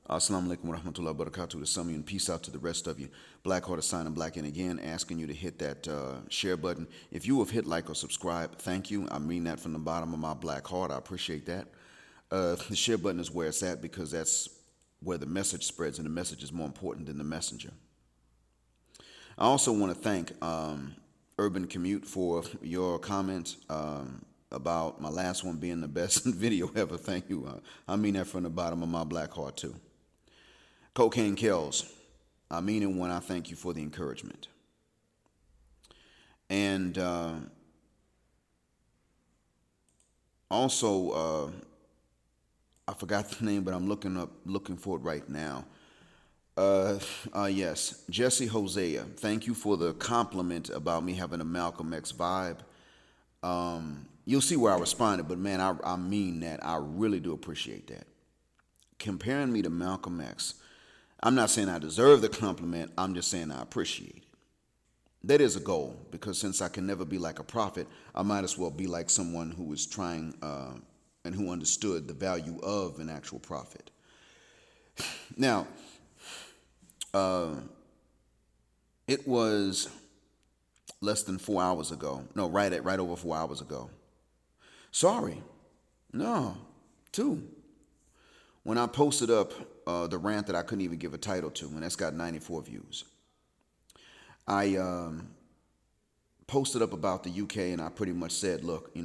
Assalamu alaikum wa rahmatullahi wa barakatuh to some of you, and peace out to the rest of you. Black Heart sign and black in again, asking you to hit that share button. If you have hit like or subscribe, thank you. I mean that from the bottom of my black heart. I appreciate that. The share button is where it's at because that's where the message spreads, and the message is more important than the messenger. I also want to thank Urban Commute for your comment about my last one being the best video ever. Thank you. I mean that from the bottom of my black heart, too. Cocaine Kills. I mean it when I thank you for the encouragement. And also, I forgot the name, but I'm looking for it right now. Yes, Jesse Hosea. Thank you for the compliment about me having a Malcolm X vibe. You'll see where I responded, but man, I mean that. I really do appreciate that. Comparing me to Malcolm X, I'm not saying I deserve the compliment. I'm just saying I appreciate it. That is a goal, because since I can never be like a prophet, I might as well be like someone who was trying and who understood the value of an actual prophet. Now, it was less than 4 hours ago. No, right over 4 hours ago. Sorry. No, 2. When I posted up the rant that I couldn't even give a title to, and that's got 94 views. I posted up about the UK, and I pretty much said, look,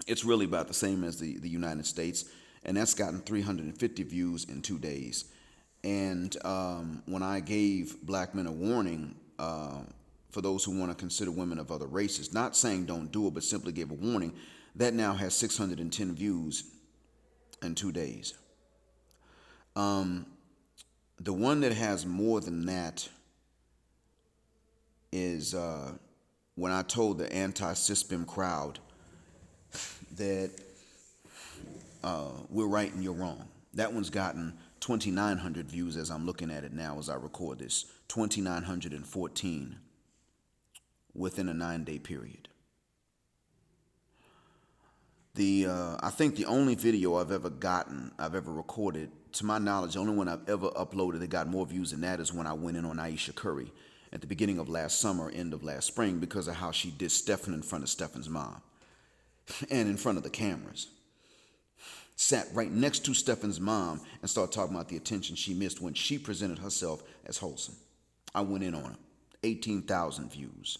it's really about the same as the United States, and that's gotten 350 views in 2 days. And when I gave black men a warning for those who want to consider women of other races, not saying don't do it, but simply gave a warning, that now has 610 views in 2 days. The one that has more than that is when I told the anti-CISPIM crowd that we're right and you're wrong. That one's gotten 2,900 views as I'm looking at it now as I record this. 2,914 within a 9-day period. I think the only video I've ever recorded, to my knowledge, the only one I've ever uploaded that got more views than that is when I went in on Aisha Curry at the beginning of last summer, end of last spring, because of how she did Stephen in front of Stephen's mom and in front of the cameras. Sat right next to Stephen's mom and started talking about the attention she missed when she presented herself as wholesome. I went in on her. 18,000 views.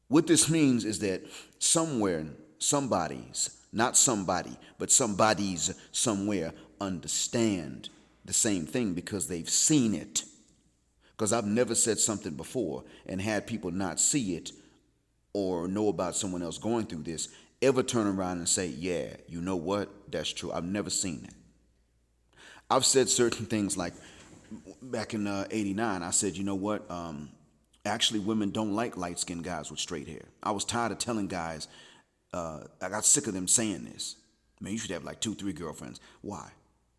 What this means is that somewhere, somebody's, not somebody, but somebody's somewhere understand the same thing because they've seen it. Because I've never said something before and had people not see it or know about someone else going through this ever turn around and say, yeah, you know what? That's true. I've never seen that. I've said certain things like back in 89, I said, you know what? Actually, women don't like light-skinned guys with straight hair. I was tired of telling guys, I got sick of them saying this. Man, you should have like 2-3 girlfriends. Why?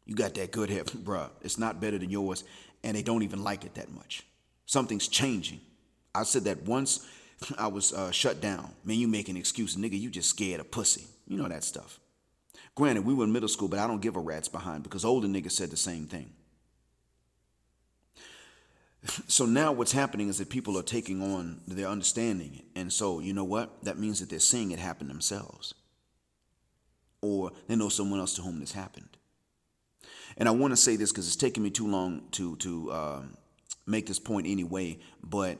You got that good hair. Bruh, it's not better than yours, and they don't even like it that much. Something's changing. I said that once. I was shut down. Man, you making excuses. Nigga, you just scared of pussy. You know that stuff. Granted, we were in middle school, but I don't give a rat's behind because older niggas said the same thing. So now what's happening is that people are taking on, they're understanding it. And so, you know what? That means that they're seeing it happen themselves. Or they know someone else to whom this happened. And I want to say this because it's taking me too long to make this point anyway, but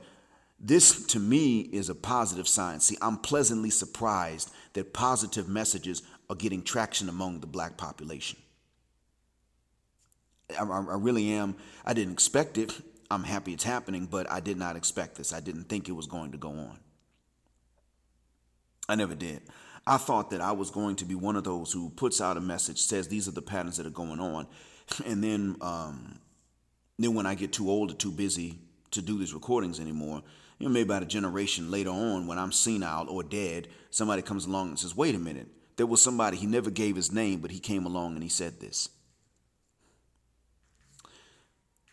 this, to me, is a positive sign. See, I'm pleasantly surprised that positive messages are getting traction among the black population. I really am. I didn't expect it. I'm happy it's happening, but I did not expect this. I didn't think it was going to go on. I never did. I thought that I was going to be one of those who puts out a message, says these are the patterns that are going on, and then when I get too old or too busy to do these recordings anymore, maybe about a generation later on when I'm senile or dead, somebody comes along and says, wait a minute, there was somebody, he never gave his name, but he came along and he said this.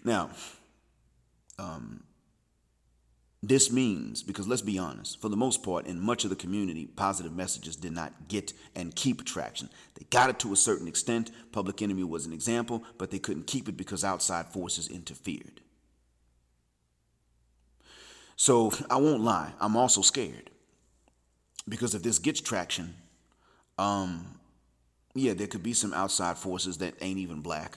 Now, This means, because let's be honest, for the most part, in much of the community, positive messages did not get and keep traction. They got it to a certain extent. Public Enemy was an example, but they couldn't keep it because outside forces interfered. So I won't lie, I'm also scared. Because if this gets traction, there could be some outside forces that ain't even black.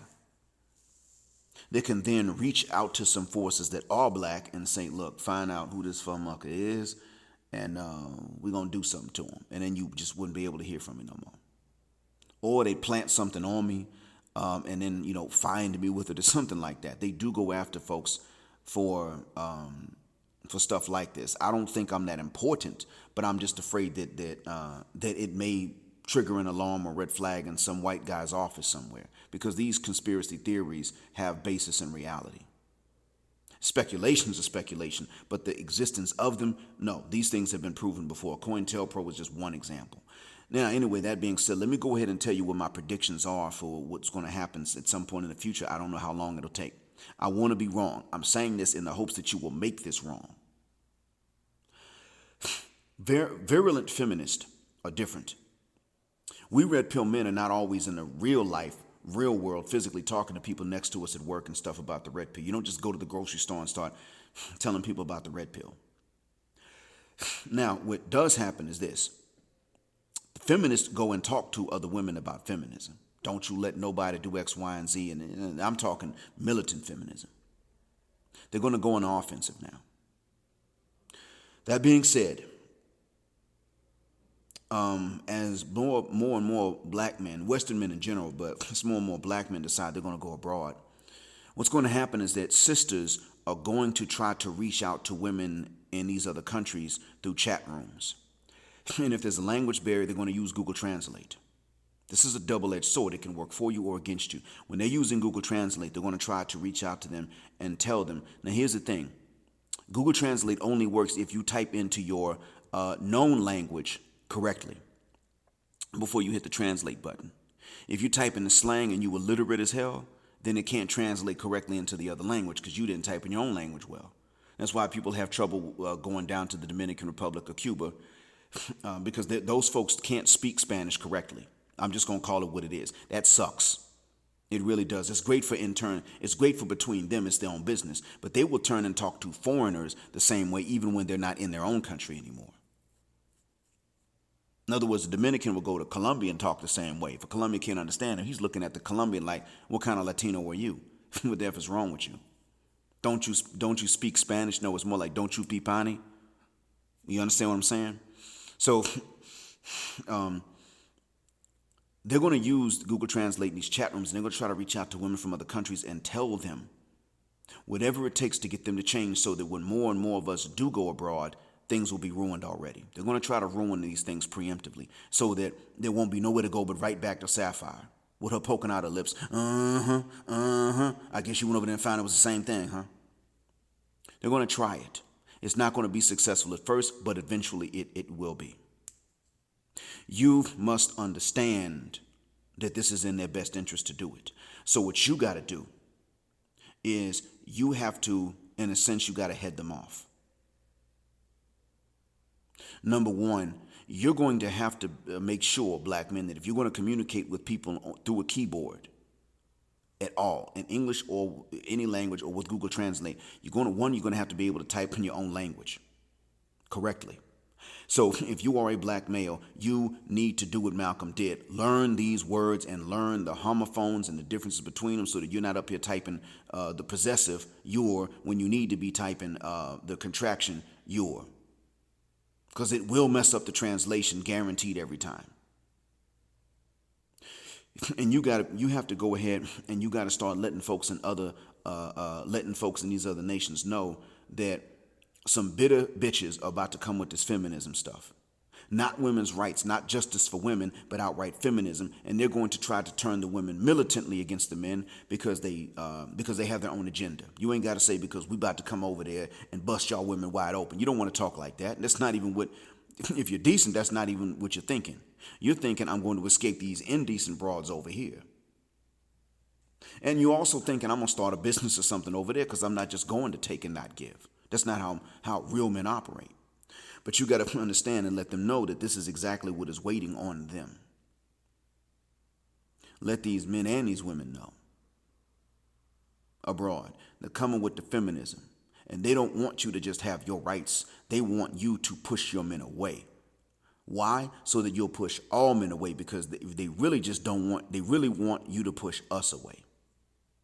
They can then reach out to some forces that are black and say, look, find out who this fucker is, and we're going to do something to him. And then you just wouldn't be able to hear from me no more. Or they plant something on me and then, find me with it or something like that. They do go after folks for stuff like this. I don't think I'm that important, but I'm just afraid that it may trigger an alarm or red flag in some white guy's office somewhere, because these conspiracy theories have basis in reality. Speculations are speculation, but the existence of them, no, these things have been proven before. COINTELPRO was just one example. Now, anyway, that being said, let me go ahead and tell you what my predictions are for what's going to happen at some point in the future. I don't know how long it'll take. I want to be wrong. I'm saying this in the hopes that you will make this wrong. Virulent feminists are different. We red pill men are not always in the real life, real world, physically talking to people next to us at work and stuff about the red pill. You don't just go to the grocery store and start telling people about the red pill. Now, what does happen is this. Feminists go and talk to other women about feminism. Don't you let nobody do X, Y, and Z. And I'm talking militant feminism. They're going to go on the offensive now. That being said, as more and more black men, Western men in general, but as more and more black men decide they're going to go abroad, what's going to happen is that sisters are going to try to reach out to women in these other countries through chat rooms. And if there's a language barrier, they're going to use Google Translate. This is a double-edged sword. It can work for you or against you. When they're using Google Translate, they're going to try to reach out to them and tell them. Now, here's the thing. Google Translate only works if you type into your known language correctly before you hit the translate button. If you type in the slang and you illiterate as hell, then it can't translate correctly into the other language because you didn't type in your own language well. That's why people have trouble going down to the Dominican Republic or Cuba because those folks can't speak Spanish correctly. I'm just going to call it what it is. That sucks. It really does. It's great for it's great for between them. It's their own business. But they will turn and talk to foreigners the same way even when they're not in their own country anymore. In other words, the Dominican will go to Colombia and talk the same way. If a Colombian can't understand him, he's looking at the Colombian like, what kind of Latino are you? What the F is wrong with you? Don't you speak Spanish? No, it's more like, don't you pipani? You understand what I'm saying? So they're going to use Google Translate in these chat rooms, and they're going to try to reach out to women from other countries and tell them whatever it takes to get them to change so that when more and more of us do go abroad, things will be ruined already. They're going to try to ruin these things preemptively so that there won't be nowhere to go but right back to Sapphire with her poking out her lips. I guess you went over there and found it was the same thing, huh? They're going to try it. It's not going to be successful at first, but eventually it will be. You must understand that this is in their best interest to do it. So what you got to do is you have to, in a sense, you got to head them off. Number one, you're going to have to make sure, black men, that if you're going to communicate with people through a keyboard at all, in English or any language or with Google Translate, you're going to have to be able to type in your own language correctly. So if you are a black male, you need to do what Malcolm did. Learn these words and learn the homophones and the differences between them so that you're not up here typing the possessive, your, when you need to be typing the contraction, your. Because it will mess up the translation, guaranteed every time. And you have to go ahead and you got to start letting folks in these other nations know that some bitter bitches are about to come with this feminism stuff. Not women's rights, not justice for women, but outright feminism. And they're going to try to turn the women militantly against the men because they have their own agenda. You ain't got to say because we about to come over there and bust y'all women wide open. You don't want to talk like that. That's not even what, if you're decent, that's not even what you're thinking. You're thinking, I'm going to escape these indecent broads over here. And you're also thinking, I'm going to start a business or something over there because I'm not just going to take and not give. That's not how real men operate. But you got to understand and let them know that this is exactly what is waiting on them. Let these men and these women know abroad. They're coming with the feminism. And they don't want you to just have your rights. They want you to push your men away. Why? So that you'll push all men away, because they really just don't want, they really want you to push us away.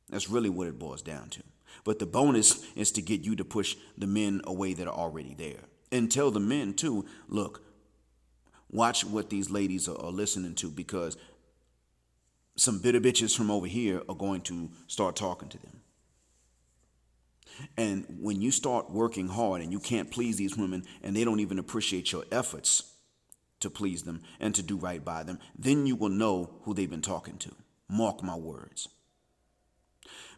That's really what it boils down to. But the bonus is to get you to push the men away that are already there. And tell the men too, look, watch what these ladies are listening to, because some bitter bitches from over here are going to start talking to them. And when you start working hard and you can't please these women and they don't even appreciate your efforts to please them and to do right by them, then you will know who they've been talking to. Mark my words.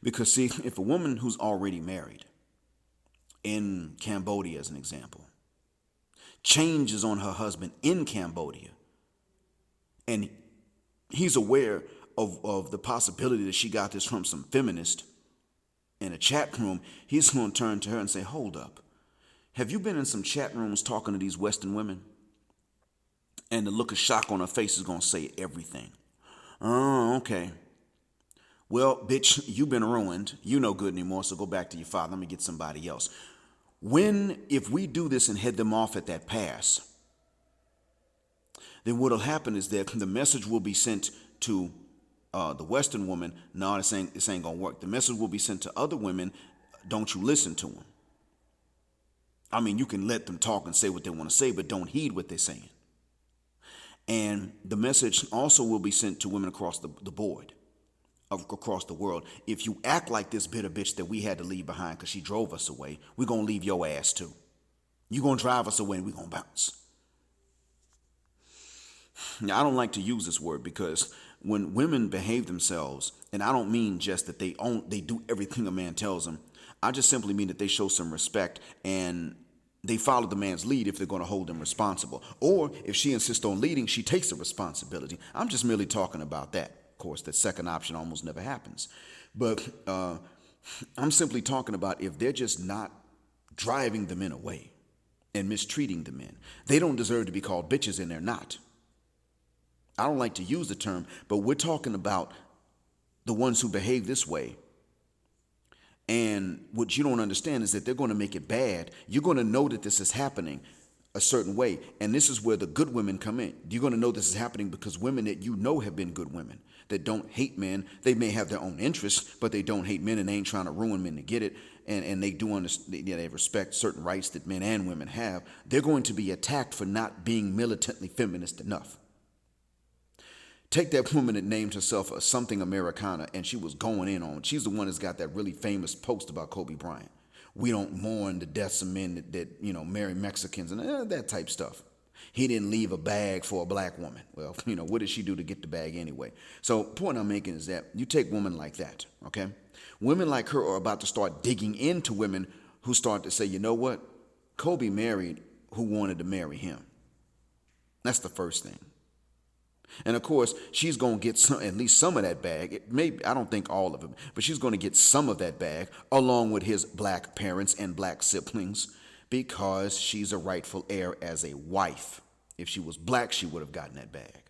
Because see, if a woman who's already married in Cambodia, as an example, changes on her husband in Cambodia, and he's aware of the possibility that she got this from some feminist in a chat room, he's going to turn to her and say, hold up. Have you been in some chat rooms talking to these Western women? And the look of shock on her face is going to say everything. Oh, okay. Well, bitch, you've been ruined. You no good anymore, so go back to your father. Let me get somebody else. If we do this and head them off at that pass, then what'll happen is that the message will be sent to the Western woman, no, this ain't gonna work. The message will be sent to other women, don't you listen to them. I mean, you can let them talk and say what they want to say, but don't heed what they're saying. And the message also will be sent to women across the board, across the world. If you act like this bitter bitch that we had to leave behind because she drove us away, we're gonna leave your ass too. You're gonna drive us away and we're gonna bounce. Now, I don't like to use this word because when women behave themselves, and I don't mean just that they do everything a man tells them. I just simply mean that they show some respect and they follow the man's lead if they're going to hold him responsible. Or if she insists on leading, she takes the responsibility. I'm just merely talking about that. Of course, that second option almost never happens. But I'm simply talking about if they're just not driving the men away and mistreating the men. They don't deserve to be called bitches, and they're not. I don't like to use the term, but we're talking about the ones who behave this way. And what you don't understand is that they're going to make it bad. You're going to know that this is happening a certain way. And this is where the good women come in. You're going to know this is happening because women that you know have been good women, that don't hate men. They may have their own interests, but they don't hate men and they ain't trying to ruin men to get it. And they do understand, they respect certain rights that men and women have. They're going to be attacked for not being militantly feminist enough. Take that woman that named herself a something Americana, and she was going in on. She's the one that's got that really famous post about Kobe Bryant. We don't mourn the deaths of men that marry Mexicans and that type stuff. He didn't leave a bag for a black woman. Well, what did she do to get the bag anyway? So the point I'm making is that you take women like that, okay? Women like her are about to start digging into women who start to say, you know what? Kobe married who wanted to marry him. That's the first thing. And of course, she's going to get at least some of that bag. I don't think all of it, but she's going to get some of that bag along with his black parents and black siblings because she's a rightful heir as a wife. If she was black, she would have gotten that bag.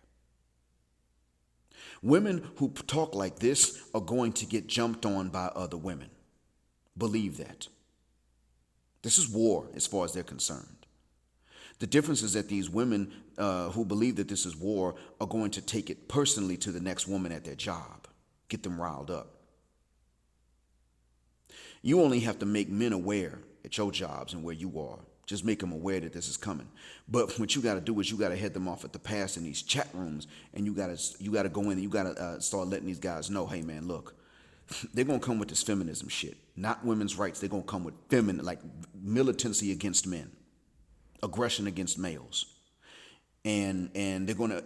Women who talk like this are going to get jumped on by other women. Believe that. This is war as far as they're concerned. The difference is that these women who believe that this is war are going to take it personally to the next woman at their job, get them riled up. You only have to make men aware at your jobs and where you are. Just make them aware that this is coming. But what you got to do is you got to head them off at the pass in these chat rooms, and you got to go in and you got to start letting these guys know, hey man, look, they're going to come with this feminism shit, not women's rights. They're going to come with like militancy against men. Aggression against males, and they're going to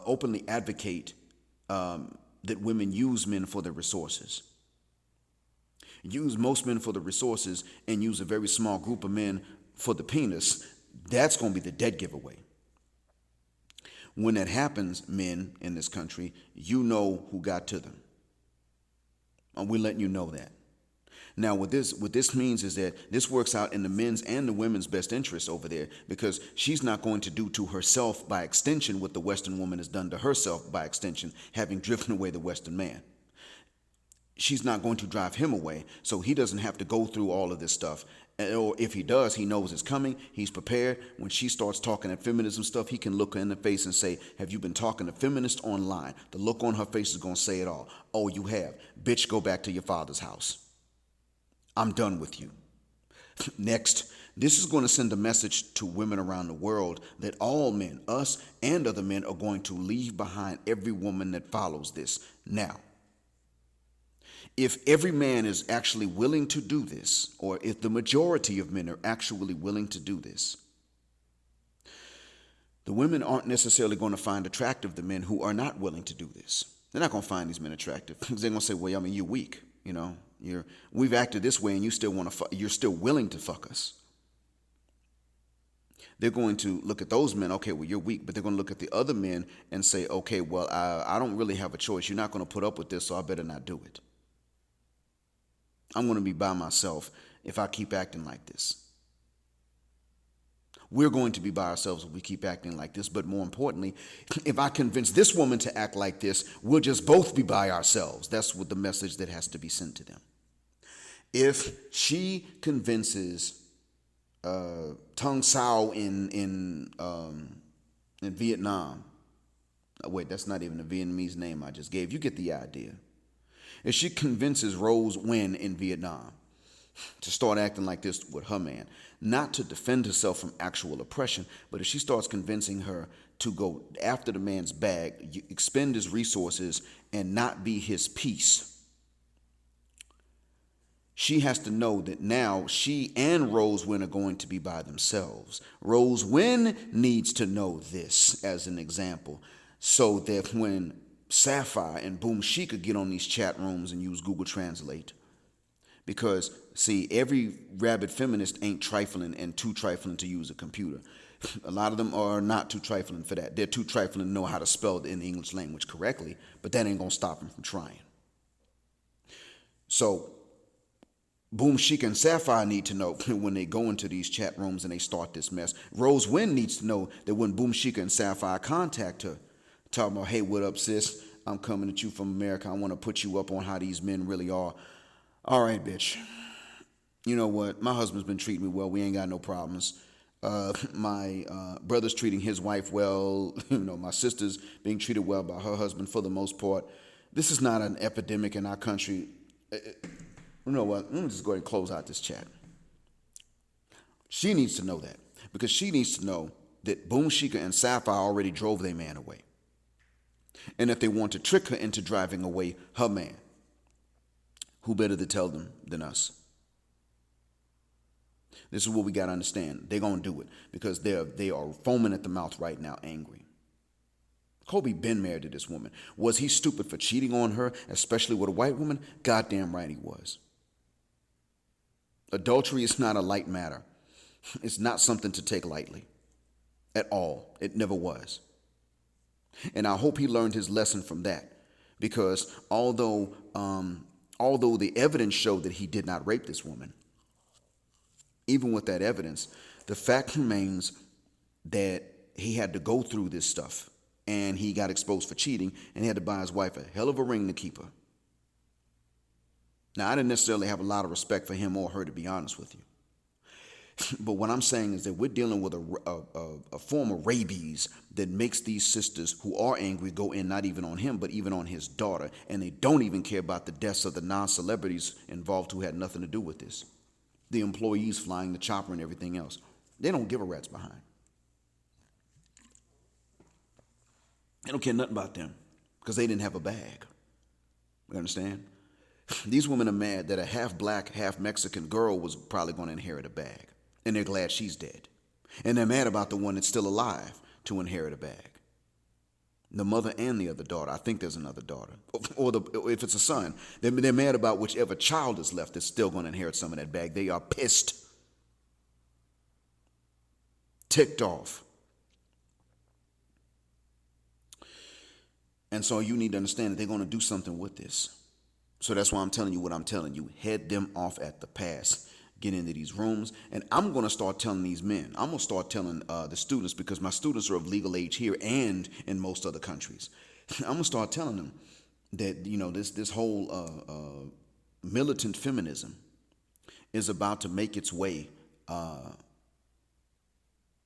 openly advocate that women use men for their resources. Use most men for the resources and use a very small group of men for the penis. That's going to be the dead giveaway. When that happens, men in this country, you know who got to them. And we're letting you know that. Now, what this means is that this works out in the men's and the women's best interest over there, because she's not going to do to herself by extension what the Western woman has done to herself by extension, having driven away the Western man. She's not going to drive him away, so he doesn't have to go through all of this stuff. Or if he does, he knows it's coming. He's prepared. When she starts talking at feminism stuff, he can look her in the face and say, have you been talking to feminists online? The look on her face is going to say it all. Oh, you have. Bitch, go back to your father's house. I'm done with you. Next, this is going to send a message to women around the world that all men, us and other men, are going to leave behind every woman that follows this. Now, if every man is actually willing to do this, or if the majority of men are actually willing to do this, the women aren't necessarily going to find attractive the men who are not willing to do this. They're not going to find these men attractive because they're going to say, well, I mean, you're weak. You know, we've acted this way and you still want to, you're still willing to fuck us. They're going to look at those men, okay, well, you're weak, but they're going to look at the other men and say, okay, well, I don't really have a choice. You're not going to put up with this, so I better not do it. I'm going to be by myself if I keep acting like this. We're going to be by ourselves if we keep acting like this. But more importantly, if I convince this woman to act like this, we'll just both be by ourselves. That's what the message that has to be sent to them. If she convinces Tung Sao in Vietnam, wait, that's not even a Vietnamese name I just gave. You get the idea. If she convinces Rose Nguyen in Vietnam to start acting like this with her man, not to defend herself from actual oppression, but if she starts convincing her to go after the man's bag, expend his resources, and not be his piece, she has to know that now she and Rose Nguyen are going to be by themselves. Rose Nguyen needs to know this as an example, so that when Sapphire and Boom Shika get on these chat rooms and use Google Translate. Because, see, every rabid feminist ain't trifling and too trifling to use a computer. A lot of them are not too trifling for that. They're too trifling to know how to spell it in the English language correctly, but that ain't going to stop them from trying. So, Boom Shika and Sapphire need to know when they go into these chat rooms and they start this mess. Rose Nguyen needs to know that when Boom Shika and Sapphire contact her, talking about, hey, what up, sis? I'm coming at you from America. I want to put you up on how these men really are. All right, bitch. You know what? My husband's been treating me well. We ain't got no problems. My brother's treating his wife well. You know, my sister's being treated well by her husband for the most part. This is not an epidemic in our country. You know what? Let me just go ahead and close out this chat. She needs to know that, because she needs to know that Boom Shika and Sapphire already drove their man away. And if they want to trick her into driving away her man, who better to tell them than us? This is what we got to understand. They're going to do it because they are foaming at the mouth right now, angry. Kobe been married to this woman. Was he stupid for cheating on her, especially with a white woman? Goddamn right he was. Adultery is not a light matter. It's not something to take lightly at all. It never was. And I hope he learned his lesson from that, because although the evidence showed that he did not rape this woman, even with that evidence, the fact remains that he had to go through this stuff and he got exposed for cheating and he had to buy his wife a hell of a ring to keep her. Now, I didn't necessarily have a lot of respect for him or her, to be honest with you. But what I'm saying is that we're dealing with a form of rabies that makes these sisters who are angry go in not even on him, but even on his daughter. And they don't even care about the deaths of the non-celebrities involved who had nothing to do with this. The employees flying the chopper and everything else. They don't give a rat's behind. They don't care nothing about them because they didn't have a bag. You understand? These women are mad that a half black, half Mexican girl was probably going to inherit a bag. And they're glad she's dead. And they're mad about the one that's still alive to inherit a bag. The mother and the other daughter. I think there's another daughter. Or if it's a son, they're mad about whichever child is left that's still going to inherit some of that bag. They are pissed. Ticked off. And so you need to understand that they're going to do something with this. So that's why I'm telling you what I'm telling you. Head them off at the pass. Get into these rooms. And I'm going to start telling these men. I'm going to start telling the students, because my students are of legal age here and in most other countries. I'm going to start telling them that, this whole militant feminism is about to make its way, or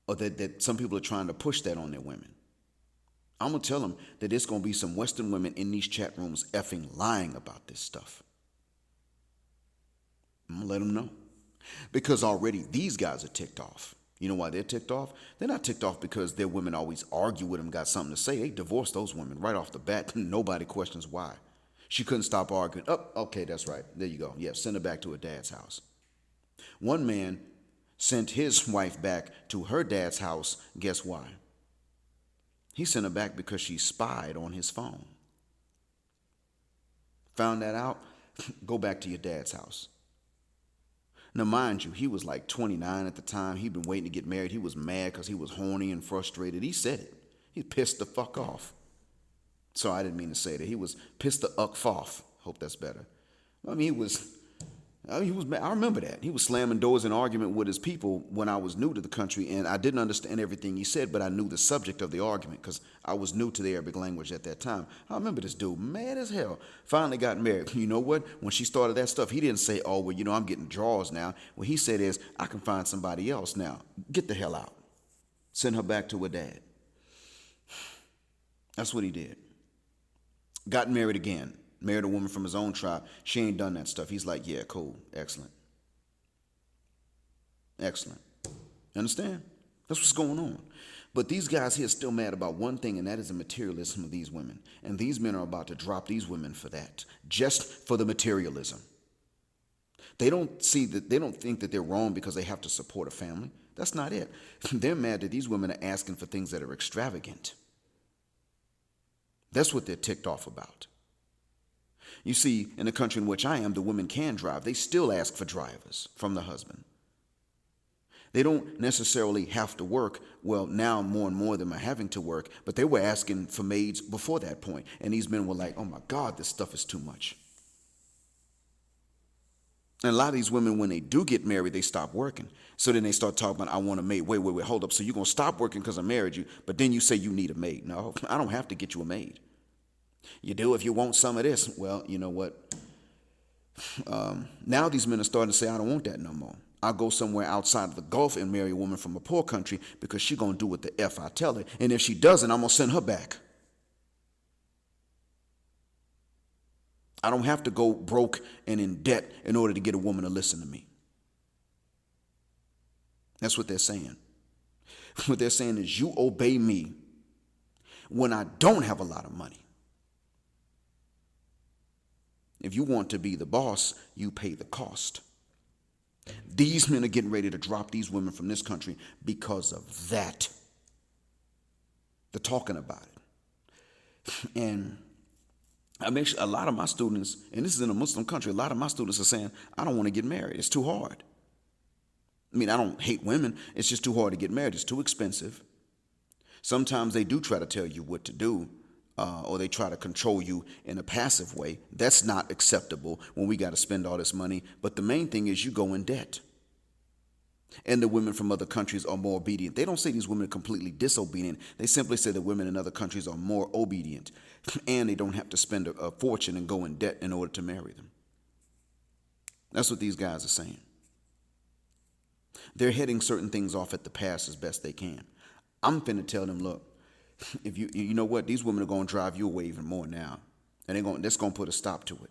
that some people are trying to push that on their women. I'm going to tell them that there's going to be some Western women in these chat rooms effing lying about this stuff. I'm going to let them know. Because already these guys are ticked off. You know why they're ticked off? They're not ticked off because their women always argue with them, got something to say. They divorced those women right off the bat. Nobody questions why. She couldn't stop arguing. Oh, okay, that's right. There you go. Yeah, send her back to her dad's house. One man sent his wife back to her dad's house. Guess why? He sent her back because she spied on his phone. Found that out? Go back to your dad's house. Now, mind you, he was like 29 at the time. He'd been waiting to get married. He was mad because he was horny and frustrated. He said it. He pissed the fuck off. So I didn't mean to say that. He was pissed the uck off. Hope that's better. I mean, he was mad. I remember that. He was slamming doors in argument with his people when I was new to the country, and I didn't understand everything he said, but I knew the subject of the argument because I was new to the Arabic language at that time. I remember this dude, mad as hell, finally got married. You know what? When she started that stuff, he didn't say, oh, well, I'm getting draws now. What he said is, I can find somebody else now. Get the hell out. Send her back to her dad. That's what he did. Got married again. Married a woman from his own tribe. She ain't done that stuff. He's like, yeah, cool. Excellent. Excellent. You understand? That's what's going on. But these guys here are still mad about one thing, and that is the materialism of these women. And these men are about to drop these women for that. Just for the materialism. They don't think that they're wrong because they have to support a family. That's not it. They're mad that these women are asking for things that are extravagant. That's what they're ticked off about. You see, in the country in which I am, the women can drive. They still ask for drivers from the husband. They don't necessarily have to work. Well, now more and more of them are having to work, but they were asking for maids before that point. And these men were like, oh my God, this stuff is too much. And a lot of these women, when they do get married, they stop working. So then they start talking about, I want a maid. Wait, hold up. So you're going to stop working because I married you, but then you say you need a maid. No, I don't have to get you a maid. You do if you want some of this. Well, you know what? Now these men are starting to say, I don't want that no more. I'll go somewhere outside of the Gulf and marry a woman from a poor country because she's going to do what the F I tell her. And if she doesn't, I'm going to send her back. I don't have to go broke and in debt in order to get a woman to listen to me. That's what they're saying. What they're saying is you obey me when I don't have a lot of money. If you want to be the boss, you pay the cost. These men are getting ready to drop these women from this country because of that. They're talking about it. And I make sure a lot of my students, and this is in a Muslim country, a lot of my students are saying, I don't want to get married. It's too hard. I mean, I don't hate women. It's just too hard to get married. It's too expensive. Sometimes they do try to tell you what to do. Or they try to control you in a passive way. That's not acceptable when we got to spend all this money. But the main thing is you go in debt. And the women from other countries are more obedient. They don't say these women are completely disobedient. They simply say that women in other countries are more obedient. And they don't have to spend a fortune and go in debt in order to marry them. That's what these guys are saying. They're heading certain things off at the pass as best they can. I'm finna tell them, look, if you know what, these women are going to drive you away even more now. And that's going to put a stop to it.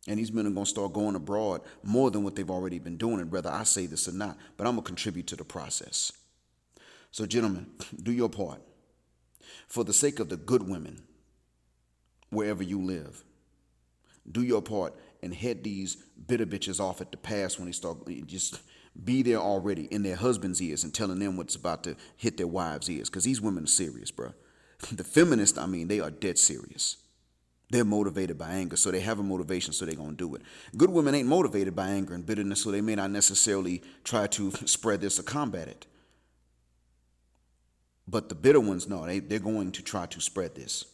And these men are going to start going abroad more than what they've already been doing, and whether I say this or not, but I'm going to contribute to the process. So gentlemen, do your part. For the sake of the good women, wherever you live, do your part and head these bitter bitches off at the pass when they start. Just be there already in their husbands' ears and telling them what's about to hit their wives' ears. Because these women are serious, bro. The feminists, they are dead serious. They're motivated by anger, so they have a motivation, so they're going to do it. Good women ain't motivated by anger and bitterness, so they may not necessarily try to spread this or combat it. But the bitter ones, no, they're going to try to spread this.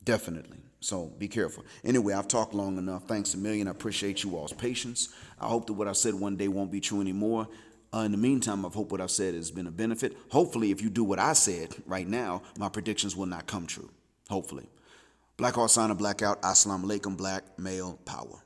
Definitely. So be careful. Anyway, I've talked long enough. Thanks a million. I appreciate you all's patience. I hope that what I said one day won't be true anymore. In the meantime, I hope what I've said has been a benefit. Hopefully, if you do what I said right now, my predictions will not come true. Hopefully. Black Heart Sign of Blackout. Assalamu alaikum. Black male power.